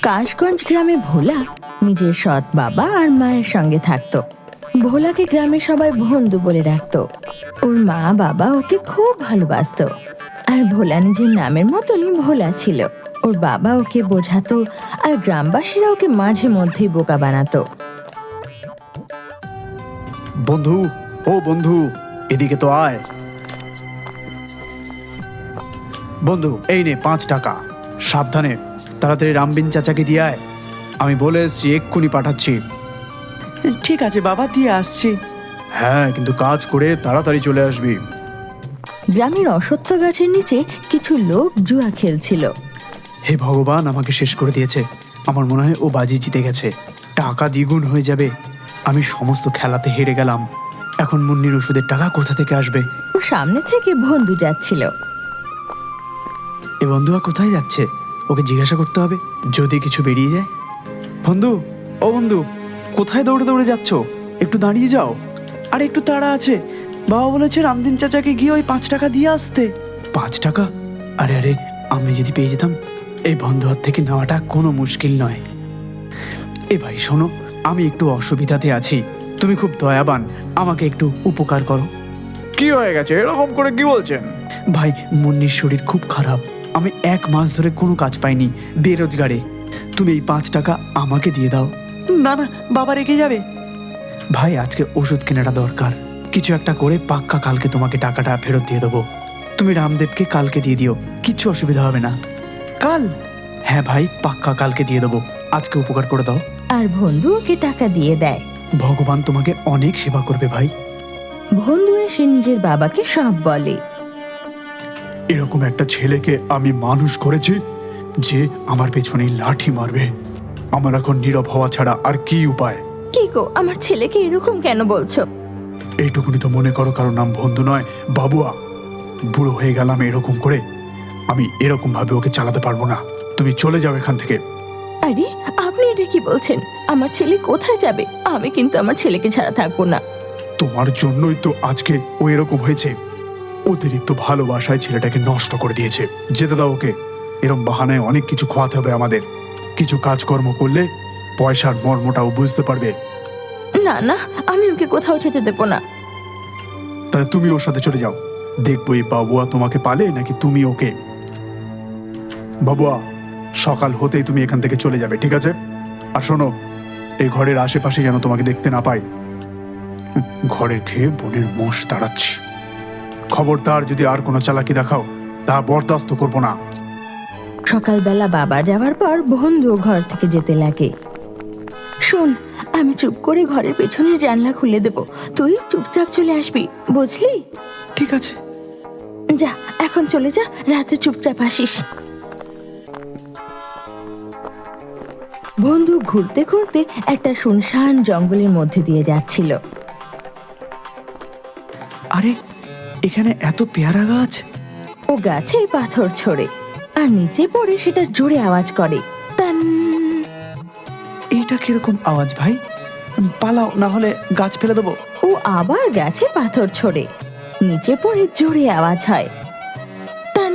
কাশগঞ্জ গ্রামে ভোলা নিজের সৎ বাবা আর মায়ের সঙ্গে থাকতো। ভোলাকে গ্রামে সবাই বন্ধু বলে ডাকতো। ওর মা বাবা ওকে খুব ভালোবাসতো, আর ভোলা নিজের নামের মতনই ভোলা ছিল। ওর বাবা ওকে বোঝাতো, আর গ্রামবাসীরা ওকে মাঝে মধ্যেই বোকা বানাতো। বন্ধু, ও বন্ধু, এদিকে তো আয়। বন্ধু, এই নে 5 টাকা, সাবধানে তাড়াতাড়ি রামবিন চাচাকে দিয়ে আয়। আমি বলে এসছি, এক্ষুনি পাঠাচ্ছি। ঠিক আছে বাবা, দিয়ে আসছি। হ্যাঁ, কিন্তু কাজ করে তাড়াতাড়ি চলে আসবি। গ্রামের অশ্বত্থ গাছের নিচে কিছু লোক জুয়া খেলছিল। হে ভগবান, আমাকে শেষ করে দিয়েছে। আমার মনে হয় ও বাজি জিতে গেছে, টাকা দ্বিগুণ হয়ে যাবে। আমি সমস্ত খেলাতে হেরে গেলাম। এখন মুন্নির ওষুধের টাকা কোথা থেকে আসবে? ওর সামনে থেকে বন্ধু যাচ্ছিল। এ বন্ধুয়া কোথায় যাচ্ছে? ওকে জিজ্ঞাসা করতে হবে, যদি কিছু বেরিয়ে যায়। বন্ধু, ও বন্ধু, কোথায় দৌড়ে দৌড়ে যাচ্ছ? একটু দাঁড়িয়ে যাও। আর একটু তাড়া আছে, বাবা বলেছে রামদিন চাচাকে গিয়ে ওই 5 টাকা দিয়ে আসতে। 5 টাকা? আরে আরে, আমি যদি পেয়ে যেতাম। এই বন্ধু হাত থেকে নেওয়াটা কোনো মুশকিল নয়। এ ভাই শোনো, আমি একটু অসুবিধাতে আছি, তুমি খুব দয়াবান, আমাকে একটু উপকার করো। কি হয়ে গেছে? এরকম করে কি বলছেন? ভাই, মুন্নির শরীর খুব খারাপ। আমি 1 মাস ধরে কোনো কাজ পাইনি, বেরোজগারে। তুমি এই 5 টাকা আমাকে দিয়ে দাও। না না, বাবা রেগে যাবে। ভাই, আজকে ওষুধ কেনাটা দরকার। কিছু একটা করে পাক্কা কালকে তোমাকে টাকাটা ফেরত দিয়ে দেবো। তুমি রামদেবকে কালকে দিয়ে দিও, কিচ্ছু অসুবিধা হবে না। কাল? হ্যাঁ ভাই, পাক্কা কালকে দিয়ে দেবো। আজকে উপকার করে দাও। আর বন্ধু ওকে টাকা দিয়ে দেয়। ভগবান তোমাকে অনেক সেবা করবে ভাই। বন্ধু এসে নিজের বাবাকে সব বলে। এরকম একটা ছেলেকে আমি মানুষ করেছি যে আমার পেছনে লাঠি মারবে। আমার এখন নীরব হওয়া ছাড়া আর কি উপায়? কি গো, আমার ছেলেকে এরকম কেন বলছো? এইটুকুনি তো মনে করো, কারো নাম বন্ধু নয়, বাবুয়া। বুড়ো হয়ে গেলাম এরকম করে, আমি এরকম ভাবে ওকে চালাতে পারবো না। তুমি চলে যাও এখান থেকে। আরে, আপনি এটা কি বলছেন? আমার ছেলে কোথায় যাবে? আমি কিন্তু আমার ছেলেকে ছাড়া থাকবো না। তোমার জন্যই তো আজকে ও এরকম হয়েছে। অতিরিক্ত ভালোবাসায় ছেলেটাকে নষ্ট করে দিয়েছে। যেতে দাও ওকে। এরকম বাহানায় অনেক কিছু খোয়াতে হবে আমাদের। কিছু কাজকর্ম করলে পয়সার মর্মটাও বুঝতে পারবে। না না, আমি ওকে কোথাও যেতে দেবো না। তাহলে তুমি ওর সাথে চলে যাও। দেখবো এই বাবুয়া তোমাকে পালে নাকি তুমি ওকে। বাবুয়া, সকাল হতেই তুমি এখান থেকে চলে যাবে, ঠিক আছে? আর শোনো, এই ঘরের আশেপাশে যেন তোমাকে দেখতে না পাই। ঘরের খেয়ে বোনের মোষ তাড়াচ্ছি। খবরদার, যদি আর কোনো চালাকি দেখাও তা বরদাস্ত করবো না। সকালবেলা বাবা যাওয়ার পর বন্ধু ঘর থেকে যেতে লাগে। শোন, আমি চুপ করে ঘরের পেছনের জানলা খুলে দেব, তুই চুপচাপ চলে আসবি, বুঝলি? ঠিক আছে। যা, এখন চলে যা, রাতে চুপচাপ আসিস। বন্ধু ঘুরতে ঘুরতে একটা শুনশান জঙ্গলের মধ্যে দিয়ে যাচ্ছিল। আরে, এখানে এত পেয়ারা গাছ। ও গাছে পাথর ছোড়ে, আর নিচে পড়ে সেটা জোরে আওয়াজ করে, টান। এটা কিরকম আওয়াজ ভাই? পালাও, না হলে গাছ ফেলে দেবো। ও আবার গাছে পাথর ছোড়ে, নিচে পড়ে জোরে আওয়াজ হয়, টান।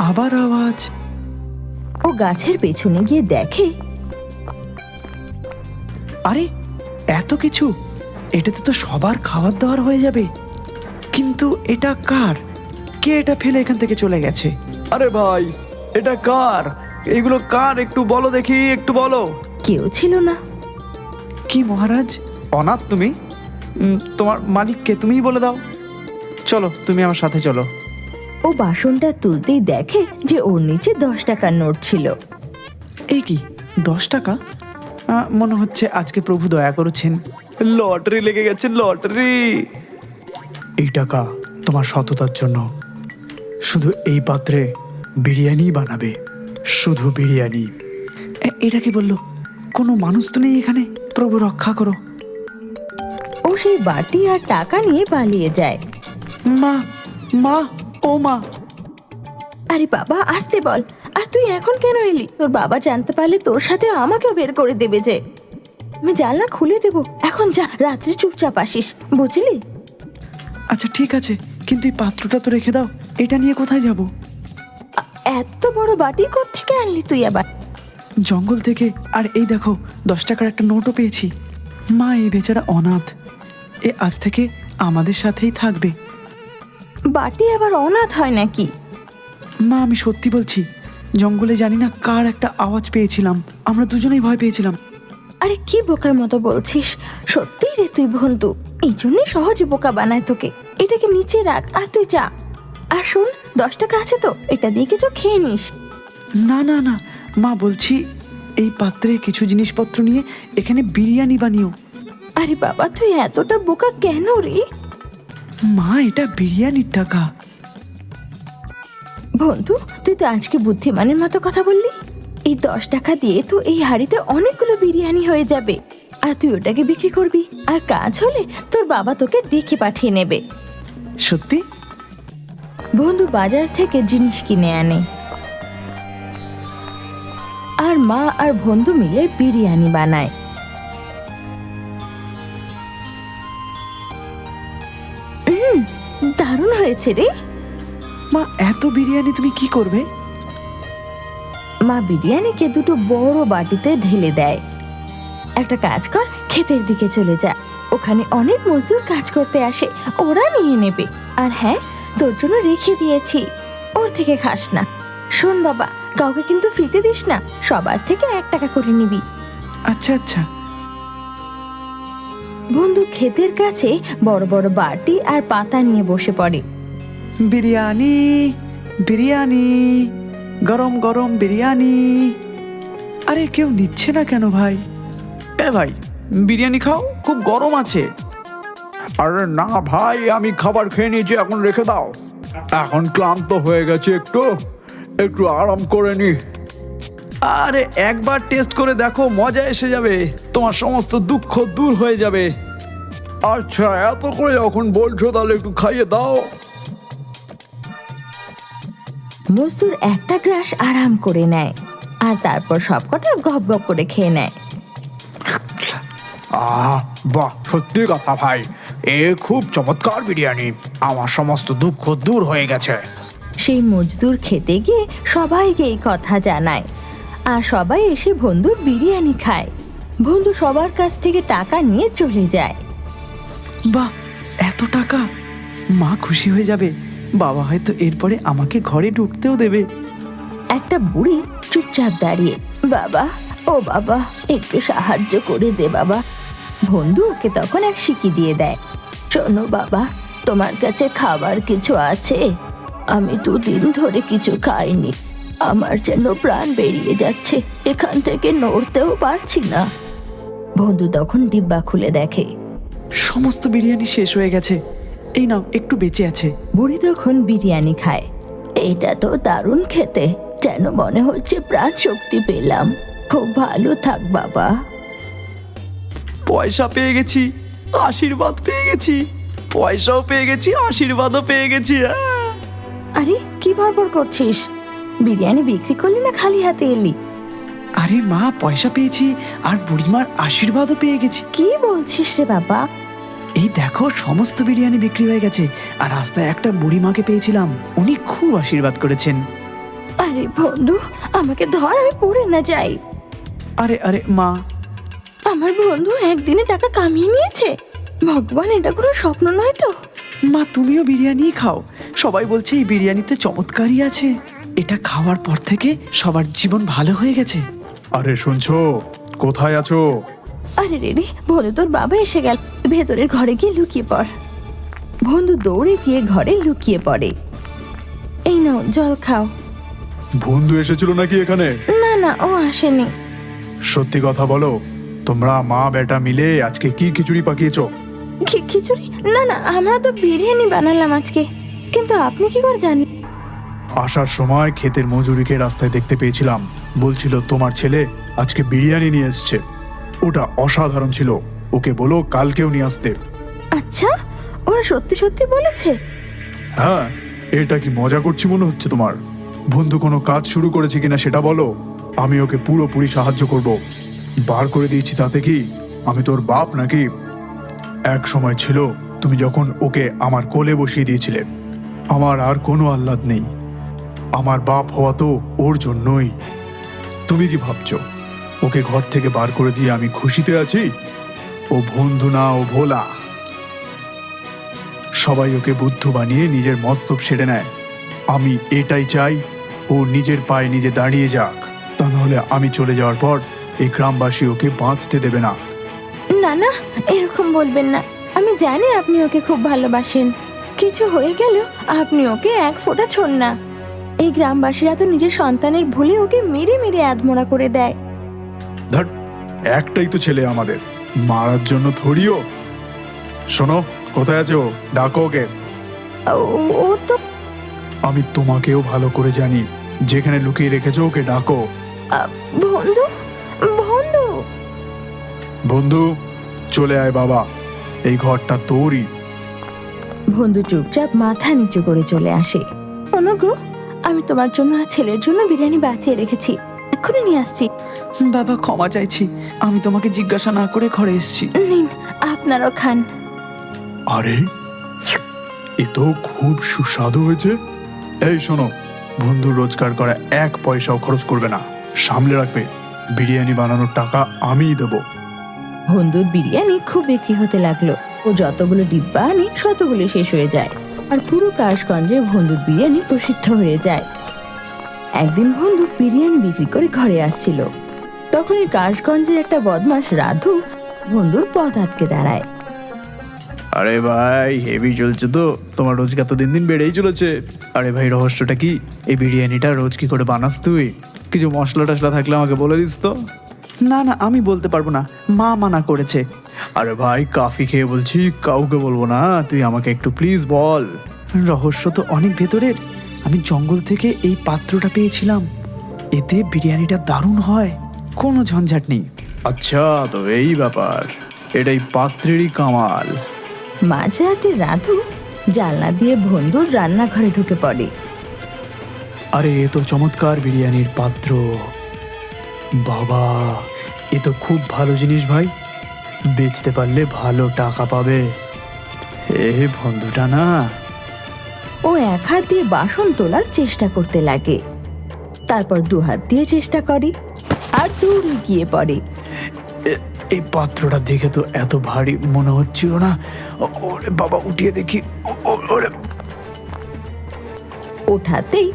আবার আওয়াজ। ও গাছের পেছনে গিয়ে দেখে, আরে, এত কিছু! এটাতে তো সবার খাবার দাবার হয়ে যাবে। কিন্তু এটা কার? কে এটা ফেলে এখান থেকে চলে গেছে? আরে ভাই, এটা কার? এগুলো কার? একটু বলো দেখি, একটু বলো। কেউ ছিল না। কি মহারাজ, অনাথ তুমি? তোমার মালিককে তুমিই বলে দাও। চলো, তুমি আমার সাথে চলো। ও বাসনটা তুলতেই দেখে যে ওর নিচে 10 টাকার নোট ছিল। এই কি, 10 টাকা? মনে হচ্ছে আজকে প্রভু দয়া করেছেন। লটারি লেগে গেছে, লটারি। এই টাকা তোমার সততার জন্য। শুধু এই পাত্রে বিরিয়ানি বানাবে, শুধু বিরিয়ানি। এটা কি বললো? কোনো মানুষ তো নেই এখানে। প্রভু রক্ষা করো। ও সেই বাটি আর টাকা নিয়ে পালিয়ে যায়। মা, মা, ও মা। আরে বাবা, আসতে বল। আর তুই এখন কেন এলি? তোর বাবা জানতে পারলে তোর সাথে আমাকেও বের করে দেবে যে। আমি জানলা খুলে দেবো, এখন যা, রাত্রে চুপচাপ আসিস, বুঝলি? আচ্ছা ঠিক আছে, কিন্তু এই পাত্রটা তো রেখে দাও। এটা নিয়ে কোথায় যাব? এত বড় বাটি কোত্থেকে আনলি তুই আবার? জঙ্গল থেকে। আর এই দেখো 10 টাকার একটা নোটও পেয়েছি। মা, এই বেচারা অনাথ, এ আজ থেকে আমাদের সাথেই থাকবে। বাটি আবার অনাথ হয় নাকি? মা, আমি সত্যি বলছি, জঙ্গলে জানি না কার একটা আওয়াজ পেয়েছিলাম, আমরা দুজনেই ভয় পেয়েছিলাম। আরে কি বোকার মতো বলছিস? সত্যি রে তুই বন্ধু, এই জন্যই সহজে বোকা বানায় তোকে। এটাকে নিচে রাখ আর তুই যা। আর শোন, 10 টাকা আছে তো, এটা দিয়ে কিছু খেয়ে নিস। না না না মা, বলছি এই পাত্রে কিছু জিনিসপত্র নিয়ে এখানে বিরিয়ানি বানিও। আরে বাবা, তুই এতটা বোকা কেন রে? মা, এটা বিরিয়ানির টাকা। বন্ধু, তুই তো আজকে বুদ্ধিমানের মতো কথা বললি। এই 10 টাকা দিয়ে তো এই হাড়িতে অনেকগুলো বিরিয়ানি হয়ে যাবে। আর তুই ওটাকে বিক্রি করবি, আর কাজ হলে তোর বাবা তোকে দেখে পাঠিয়ে নেবে। সত্যি? বন্ধু বাজার থেকে জিনিস কিনে আনে, আর মা আর বন্ধু মিলে বিরিয়ানি বানায়। দারুণ হয়েছে রে। মা, এত বিরিয়ানি তুমি কি করবে? মা বিরিয়ানিকে দুটো বড় বাটিতে ঢেলে দেয়। একটা কাজ কর, ক্ষেতের দিকে চলে যা, ওখানে অনেক মজদুর কাজ করতে আসে, ওরা নিয়ে নেবে। আর হ্যাঁ, তোর জন্য রেখে দিয়েছি, ওর থেকে খাস না। শোন বাবা, কাউকে কিন্তু ফ্রিতে দিস না, সবার থেকে 1 টাকা করে নিবি। আচ্ছা আচ্ছা। বন্ধু ক্ষেতের কাছে বড় বড় বাটি আর পাতা নিয়ে বসে পড়ে। বিরিয়ানি, বিরিয়ানি, গরম গরম বিরিয়ানি। আরে কেউ নিচ্ছে না কেন ভাই? এ ভাই, বিরিয়ানি খাও, খুব গরম আছে। আরে না ভাই, আমি খাবার খেয়ে নিয়েছি, এখন রেখে দাও। এখন ক্লান্ত হয়ে গেছে, একটু একটু আরাম করে নি। আরে একবার টেস্ট করে দেখো, মজা এসে যাবে, তোমার সমস্ত দুঃখ দূর হয়ে যাবে। আচ্ছা, এত করে যখন বলছো তাহলে একটু খাইয়ে দাও। মজদুর একটা গ্রাস আরাম করে নেয়, আর তারপর সবকটা গপ গপ করে খেয়ে নেয়। বাহ, সত্যি কথা ভাই, এ খুব চমৎকার বিরিয়ানি, আমার সমস্ত দুঃখ দূর হয়ে গেছে। সেই মজদুর খেতে গিয়ে সবাইকে এই কথা জানায়, আর সবাই এসে বন্ধুর বিরিয়ানি খায়। বন্ধু সবার কাছ থেকে টাকা নিয়ে চলে যায়। বাহ, এত টাকা! মা খুশি হয়ে যাবে, বাবা হয়তো এরপরে আমাকে ঘরে ঢুকতেও দেবে। একটা বুড়ি চুপচাপ দাঁড়িয়ে, বাবা, ও বাবা, একটু সাহায্য করে দে বাবা। বন্ধু ওকে তখন এক সিকি দিয়ে দেয়। শোনো বাবা, তোমার কাছে খাবার কিছু আছে? আমি 2 দিন ধরে কিছু খাইনি, আমার যেন প্রাণ বেরিয়ে যাচ্ছে, এখান থেকে নড়তেও পারছি না। বন্ধু তখন ডিব্বা খুলে দেখে সমস্ত বিরিয়ানি শেষ হয়ে গেছে, এই নাও একটু বেঁচে আছে। বুড়ি তখন বিরিয়ানি খায়। এইটা তো দারুণ খেতে, যেন মনে হচ্ছে প্রাণ শক্তি পেলাম। খুব ভালো থাক বাবা। পয়সা পেয়ে গেছি, আশীর্বাদ পেয়ে গেছি, পয়সাও পেয়ে গেছি, আশীর্বাদও পেয়ে গেছি। আরে কি বড়বড় করছিস? বিরিয়ানি বিক্রি করলি না খালি হাতে এলি? আরে মা, পয়সা পেয়েছি আর বুড়িমার আশীর্বাদও পেয়ে গেছি। কি বলছিস রে বাবা? এই দেখো, সমস্ত বিরিয়ানি বিক্রি হয়ে গেছে, আর রাস্তায় একটা বুড়িমাকে পেয়েছিলাম, উনি খুব আশীর্বাদ করেছেন। আরে বন্ধু, আমাকে ধর, আমি পড়ে না যাই। আরে আরে মা, আমার বন্ধু একদিনে টাকা কামিয়ে নিয়েছে। ভগবান, এটা কোনো স্বপ্ন নয় তো? মা তুমিও বিরিয়ানি খাও, সবাই বলছে এই বিরিয়ানিতে চমৎকারই আছে, এটা খাওয়ার পর থেকে সবার জীবন ভালো হয়ে গেছে। আরে শুনছো, কোথায় আছো? আরে রে রে, বন্ধু তোর বাবা এসে গেল, ভেতরের ঘরে গিয়ে লুকিয়ে পড়। বন্ধু দৌড়ে গিয়ে ঘরে লুকিয়ে পড়ে। এই নাও জল খাও। বন্ধু এসেছিল নাকি এখানে? না না, ও আসেনি। সত্যি কথা বলো, তোমরা মা বেটা মিলে আজকে কি খিচুড়ি পাকিয়েছো? খিচুড়ি? না না, আমরা তো বিরিয়ানি বানালাম আজকে। কিন্তু আপনি কি করে জানেন? আসার সময় ক্ষেতের মজুরিকে রাস্তায় দেখতে পেয়েছিলাম, বলছিল তোমার ছেলে আজকে বিরিয়ানি নিয়ে এসছে। ওটা অসাধারণ ছিল, ওকে বলো কালকেও নিয়ে আসতে। আচ্ছা, ওরা সত্যি সত্যি বলেছে? হ্যাঁ, এটা কি মজা করছি মনে হচ্ছে তোমার? বন্ধু কোনো কাজ শুরু করেছে কিনা সেটা বলো, আমি ওকে পুরোপুরি সাহায্য করব। বার করে দিয়েছি তাতে কি আমি তোর বাপ নাকি? এক সময় ছিল তুমি যখন ওকে আমার কোলে বসিয়ে দিয়েছিলে। আমার আর কোনো আহ্লাদ নেই, আমার বাপ হওয়া তো ওর জন্যই। তুমি কি ভাবছো ওকে ঘর থেকে বার করে দিয়ে আমি খুশিতে আছি? ও বন্ধু না, ও ভোলা। সবাই ওকে বুদ্ধু বানিয়ে নিজের মতলব সেরে নেয়। আমি এটাই চাই, ও নিজের পায়ে নিজে দাঁড়িয়ে যাক। তা নাহলে আমি চলে যাওয়ার পর এই গ্রামবাসী ওকে বাঁচতে দেবে না। না না, এরকম বলবেন না। আমি জানি আপনি ওকে খুব ভালোবাসেন। কিছু হয়ে গেল আপনি ওকে এক ফোঁটা ছোন না। এই গ্রামবাসীরা তো নিজের সন্তানের ভুলে ওকে মেরে মেরে আধমরা করে দেয়। ধর, একটাই তো ছেলে আমাদের, মারার জন্য থরিও। শোনো, কোথায় আছে ও? ডাকো ওকে। ও তো আমি তোমাকেও ভালো করে জানি, যেখানে লুকিয়ে রেখেছো ওকে ডাকো। বন্ধু, বন্ধু। বন্ধু, চলে আয় বাবা, এই ঘরটা তোরই। বন্ধু চুপচাপ মাথা নিচু করে চলে আসে। গো, আমি তোমার জন্য আর ছেলের জন্য বিরিয়ানি বাঁচিয়ে রেখেছি, এক্ষুনি নিয়ে আসছি। বাবা ক্ষমা চাইছি, আমি তোমাকে জিজ্ঞাসা না করে ঘরে এসেছি। নিন, আপনারও খান। আরে, এ তো খুব সুস্বাদু হয়েছে। এই শোনো, বন্ধু রোজগার করা 1 পয়সাও খরচ করবে না, সামলে রাখবে। বিরিয়ানি বানানোর টাকা আমিই দেবো। বন্ধুর বিরিয়ানি খুব বিক্রি হতে লাগলো। ও যতগুলো ডিব্বা আনে ততগুলো শেষ হয়ে যায়, আর পুরো কাশগঞ্জে বন্ধুর বিরিয়ানি প্রসিদ্ধ হয়ে যায়। একদিন বন্ধু বিরিয়ানি বিক্রি করে ঘরে আসছিল, তখনই কাশগঞ্জের একটা বদমাশ রাধু বন্ধুর পথ আটকে দাঁড়ায়। আরে ভাই, হেভি চলছে তো, তোমার রোজগার তো দিন দিন বেড়েই চলেছে। আরে ভাই, রহস্যটা কি? এই বিরিয়ানিটা রোজ কি করে বানাস তুই? কিছু মশলা টশলা থাকলে আমাকে বলে দিস তো। না না, আমি বলতে পারবো না, মা মানা করেছে। আরে ভাই, কাফি খেয়ে বলছি, কাউকে বলবো না, তুই আমাকে একটু প্লিজ বল। রহস্য তো অনেক ভেতরের। আমি জঙ্গল থেকে এই পাত্রটা পেয়েছিলাম, এতে বিরিয়ানিটা দারুণ হয়, কোনো ঝঞ্ঝাট নেই। আচ্ছা, তো এই ব্যাপার, এটাই পাত্রেরই কামাল। মাঝরাতে রাধু জানলা দিয়ে বন্ধুর রান্নাঘরে ঢুকে পড়ে। আরে, এ তো চমৎকার বিরিয়ানির পাত্র। বাবা, এ তো খুব ভালো জিনিস ভাই, বেচতে পারলে ভালো টাকা পাবে। এ বন্ধুটা না। ও এক হাত দিয়ে বাসন তোলার চেষ্টা করতে লাগে, তারপর 2 হাত দিয়ে চেষ্টা করে আর দৌড়ে গিয়ে পড়ে। এই পাত্রটা দেখে তো এত ভারী মনে হচ্ছিল না। ওরে বাবা, উঠিয়ে দেখি। ওরে, ওঠাতেই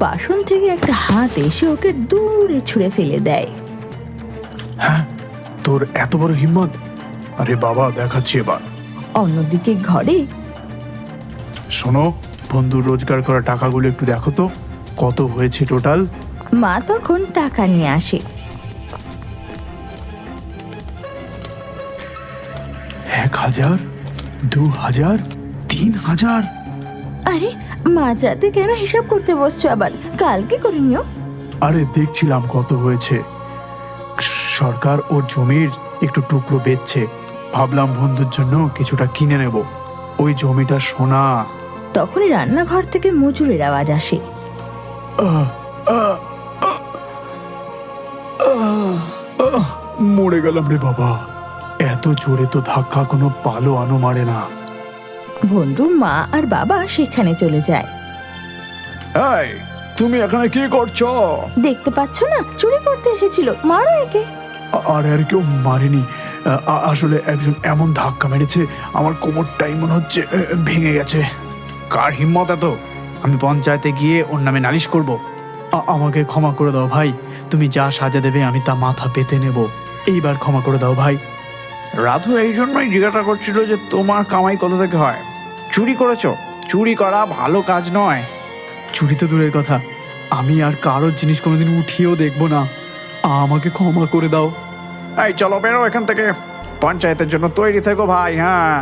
বাসন থেকে একটা হাত এসে ওকে দূরে ছুঁড়ে ফেলে দেয়। হ্যাঁ, তোর এত বড় হিম্মত? আরে বাবা, দেখাচ্ছি এবার। অন্যদিকে ঘরে শোনো, বন্ধুর রোজগার করা টাকাগুলো একটু দেখো তো, কত হয়েছে টোটাল। মা তখন টাকা নিয়ে আসে। 1000, 2000, 3000। আরে, মাঝরাতে কেন হিসাব করতে বসছো আবার? কালকে করে নিও। আরে দেখছিলাম কত হয়েছে। সরকার ওর জমির একটু টুকরো বেচছে, ভাবলাম বন্ধুর জন্য কিছুটা কিনে নেব। ওই জমিটা সোনা। তখনই রান্নাঘর থেকে মজুরের আওয়াজ আসে। মরে গেলাম রে বাবা, এত জোরে তো ধাক্কা কোনো পালো আনো মারে না। বন্ধু, মা আর বাবা সেখানে চলে যায়। এই, তুমি এখানে কি করছো? দেখতে পাচ্ছ না, চুরি করতে এসেছিল, মারো একে। আর কেউ মারেনি, আসলে একজন এমন ধাক্কা মেরেছে আমার কোমরটাই মনে হচ্ছে ভেঙে গেছে। কার হিম্মত এত? আমি পঞ্চায়েতে গিয়ে ওর নামে নালিশ করব। আমাকে ক্ষমা করে দাও ভাই, তুমি যা সাজা দেবে আমি তা মাথা পেতে নেব। এইবার ক্ষমা করে দাও ভাই। রাধু এই জন্যই জিজ্ঞাসা করছিল যে তোমার কামাই কোথা থেকে হয়। চুরি করেছো? চুরি করা ভালো কাজ নয়। চুরি তো দূরের কথা, আমি আর কারোর জিনিস কোনোদিন উঠিয়েও দেখবো না। আমাকে ক্ষমা করে দাও। এই চলো, বেরো এখান থেকে, পঞ্চায়েতের জন্য তৈরি থেকো ভাই। হ্যাঁ।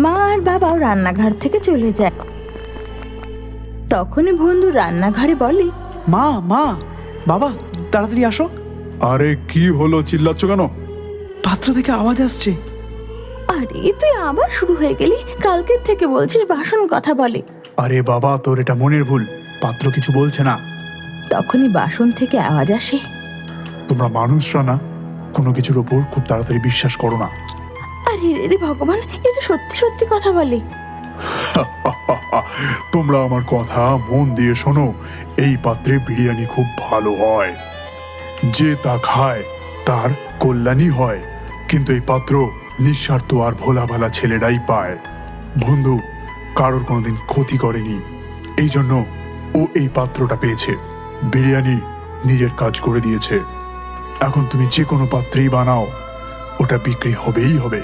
মা আর বাবাও রান্নাঘর থেকে চলে যায়। তখনই বন্ধু রান্নাঘরে বলে, মা, মা, বাবা, তাড়াতাড়ি আসো। আরে কি হলো, চিল্লাচ্ছ কেন? পাত্র থেকে আওয়াজ আসছে। আরে তুই আবার শুরু হয়ে গেলি, কালকের থেকে বলছিস বাসন কথা বলে। আরে বাবা, তোর এটা মনের ভুল, পাত্র কিছু বলছে না। তখনই বাসন থেকে আওয়াজ আসে, তোমরা মানুষরা না, কোনো কিছুর ওপর খুব তাড়াতাড়ি বিশ্বাস করো না। আরে রে ভগবান, এ তো সত্যি সত্যি কথা বলে। তোমরা আমার কথা মন দিয়ে শোনো, এই পাত্রে বিরিয়ানি খুব ভালো হয়। যে তা খায় তার কল্যাণই হয়, কিন্তু এই পাত্র নিঃস্বার্থ আর ভোলা ভালা ছেলেরাই পায়। বন্ধু কারোর কোনোদিন ক্ষতি করেনি, এই জন্য ও এই পাত্রটা পেয়েছে। বিরিয়ানি নিজের কাজ করে দিয়েছে। এখন তুমি যে কোনো পাত্রেই বানাও, ওটা বিক্রি হবেই হবে।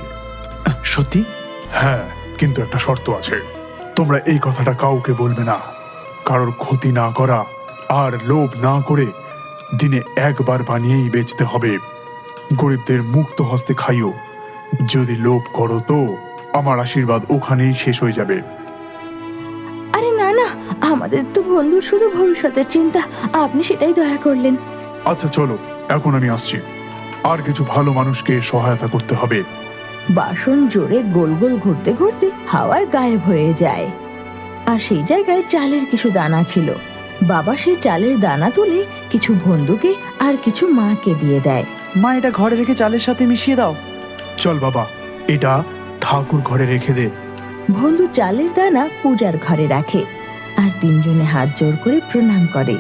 সত্যি? হ্যাঁ, কিন্তু একটা শর্ত আছে। তোমরা এই কথাটা কাউকে বলবে না। কারোর ক্ষতি না করা আর লোভ না করে দিনে একবার বানিয়েই বেচতে হবে। গরিবদের মুক্ত হস্তে খাইও। যদি লোভ করো তো আমার আশীর্বাদ ওখানেই শেষ হয়ে যাবে। আরে না না, আমাদের তো বন্ধুর শুধু ভবিষ্যতের চিন্তা, আপনি সেটাই দয়া করলেন। আচ্ছা চলো, এখন আমি আসছি। আর কিছু ভালো মানুষকে সহায়তা করতে হবে। বাসন জোরে গোল গোল ঘুরতে ঘুরতে হাওয়ায় গায়েব হয়ে যায়। আর সেই জায়গায় চালের কিছু দানা ছিল। বাবা সেই চালের দানা তুলে কিছু বন্ধুকে আর কিছু মাকে দিয়ে দেয়। মা, এটা ঘরে রেখে চালের সাথে মিশিয়ে দাও। চল বাবা, এটা ঠাকুর ঘরে রেখে দে। বন্ধু চালের দানা পূজার ঘরে রাখে আর তিনজনে হাত জোড় করে প্রণাম করে।